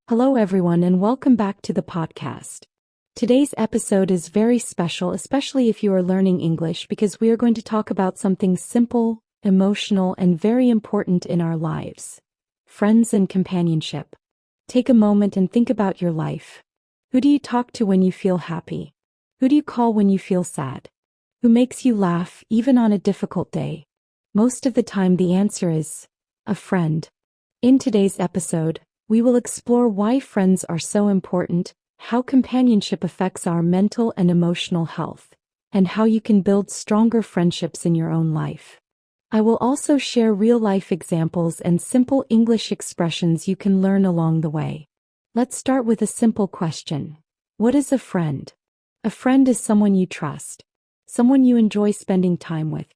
Hello, everyone, and welcome back to the podcast. Today's episode is very special, especially if you are learning English, because we are going to talk about something simple, emotional, and very important in our lives: friends and companionship. Take a moment and think about your life. Who do you talk to when you feel happy? Who do you call when you feel sad? Who makes you laugh, even on a difficult day? Most of the time, the answer is a friend. In today's episode, we will explore why friends are so important, how companionship affects our mental and emotional health, and how you can build stronger friendships in your own life. I will also share real-life examples and simple English expressions you can learn along the way. Let's start with a simple question. What is a friend? A friend is someone you trust, someone you enjoy spending time with,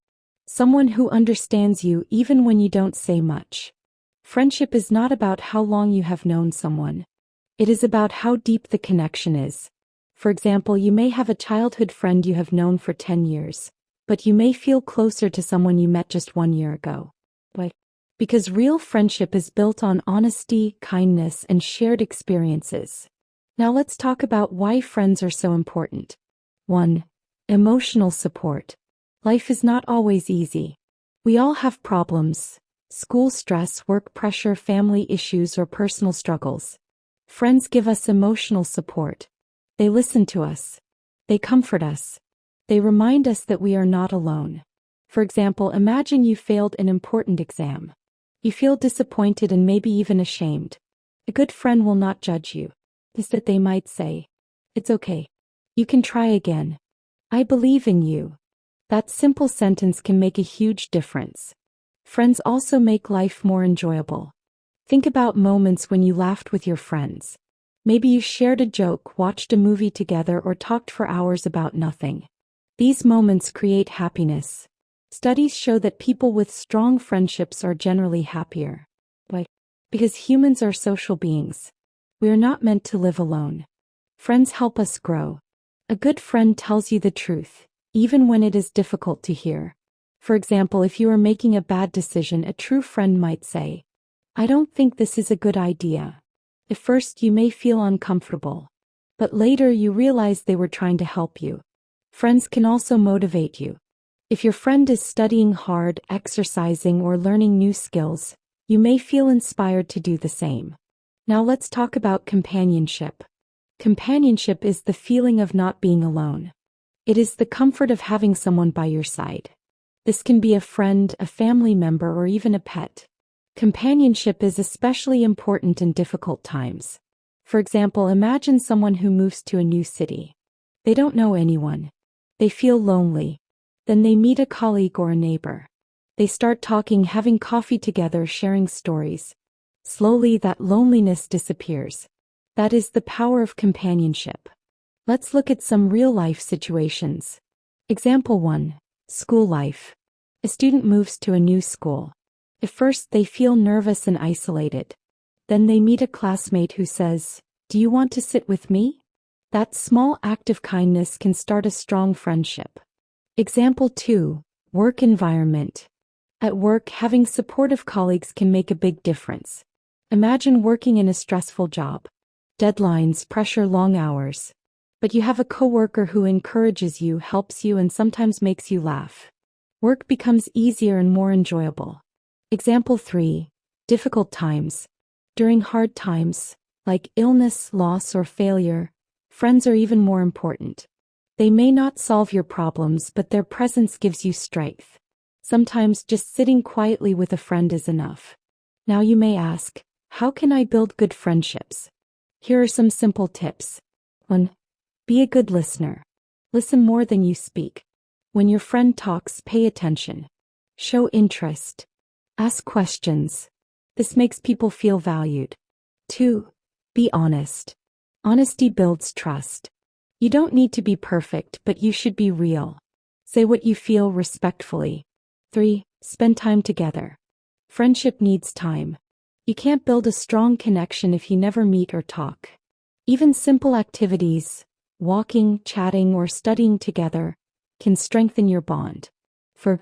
someone who understands you even when you don't say much. Friendship is not about how long you have known someone. It is about how deep the connection is. For example, you may have a childhood friend you have known for 10 years, but you may feel closer to someone you met just 1 year ago. Why? Because real friendship is built on honesty, kindness, and shared experiences. Now let's talk about why friends are so important. 1. Emotional support. Life is not always easy. We all have problems. School stress, work pressure, family issues, or personal struggles. Friends give us emotional support. They listen to us. They comfort us. They remind us that we are not alone. For example, imagine you failed an important exam. You feel disappointed and maybe even ashamed. A good friend will not judge you. Instead, they might say, "It's okay. You can try again. I believe in you." That simple sentence can make a huge difference. Friends also make life more enjoyable. Think about moments when you laughed with your friends. Maybe you shared a joke, watched a movie together, or talked for hours about nothing. These moments create happiness. Studies show that people with strong friendships are generally happier. Why? Because humans are social beings. We are not meant to live alone. Friends help us grow. A good friend tells you the truth, even when it is difficult to hear. For example, if you are making a bad decision, a true friend might say, "I don't think this is a good idea." At first, you may feel uncomfortable, but later you realize they were trying to help you. Friends can also motivate you. If your friend is studying hard, exercising, or learning new skills, you may feel inspired to do the same. Now let's talk about companionship. Companionship is the feeling of not being alone. It is the comfort of having someone by your side. This can be a friend, a family member, or even a pet. Companionship is especially important in difficult times. For example, imagine someone who moves to a new city. They don't know anyone. They feel lonely. Then they meet a colleague or a neighbor. They start talking, having coffee together, sharing stories. Slowly, that loneliness disappears. That is the power of companionship. Let's look at some real-life situations. Example 1. School life. A student moves to a new school. At first, they feel nervous and isolated. Then they meet a classmate who says, "Do you want to sit with me?" That small act of kindness can start a strong friendship. Example 2. Work environment. At work, having supportive colleagues can make a big difference. Imagine working in a stressful job. Deadlines, pressure, long hours. But you have a coworker who encourages you, helps you, and sometimes makes you laugh. Work becomes easier and more enjoyable. Example 3. Difficult times. During hard times, like illness, loss, or failure, friends are even more important. They may not solve your problems, but their presence gives you strength. Sometimes just sitting quietly with a friend is enough. Now you may ask, how can I build good friendships? Here are some simple tips. 1. Be a good listener. Listen more than you speak. When your friend talks, pay attention. Show interest. Ask questions. This makes people feel valued. 2. Be honest. Honesty builds trust. You don't need to be perfect, but you should be real. Say what you feel respectfully. 3. Spend time together. Friendship needs time. You can't build a strong connection if you never meet or talk. Even simple activities, walking, chatting, or studying together, can strengthen your bond. 4.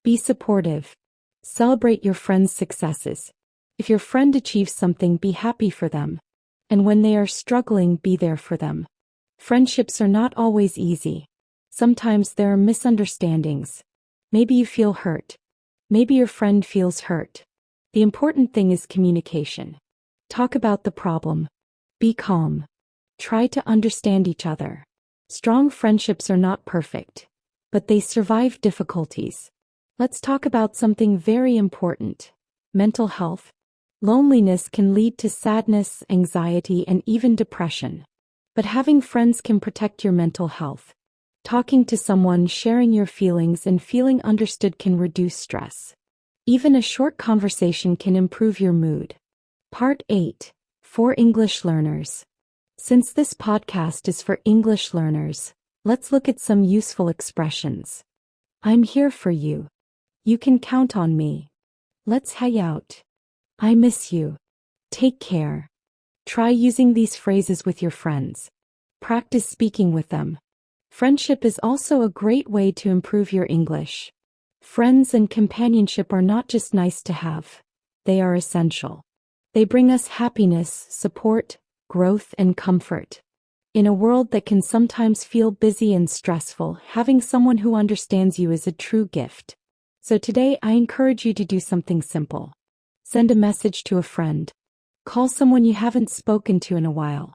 Be supportive. Celebrate your friend's successes. If your friend achieves something, be happy for them. And when they are struggling, be there for them. Friendships are not always easy. Sometimes there are misunderstandings. Maybe you feel hurt. Maybe your friend feels hurt. The important thing is communication. Talk about the problem. Be calm. Try to understand each other. Strong friendships are not perfect, but they survive difficulties. Let's talk about something very important: mental health. Loneliness can lead to sadness, anxiety, and even depression. But having friends can protect your mental health. Talking to someone, sharing your feelings, and feeling understood can reduce stress. Even a short conversation can improve your mood. Part 8. For English Learners. Since this podcast is for English learners, let's look at some useful expressions. I'm here for you. You can count on me. Let's hang out. I miss you. Take care. Try using these phrases with your friends. Practice speaking with them. Friendship is also a great way to improve your English. Friends and companionship are not just nice to have. They are essential. They bring us happiness, support, growth, and comfort. In a world that can sometimes feel busy and stressful, having someone who understands you is a true gift. So today I encourage you to do something simple. Send a message to a friend. Call someone you haven't spoken to in a while.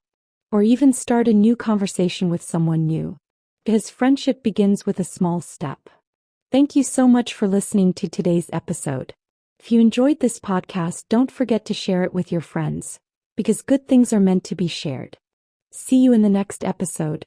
Or even start a new conversation with someone new. Because friendship begins with a small step. Thank you so much for listening to today's episode. If you enjoyed this podcast, don't forget to share it with your friends, because good things are meant to be shared. See you in the next episode.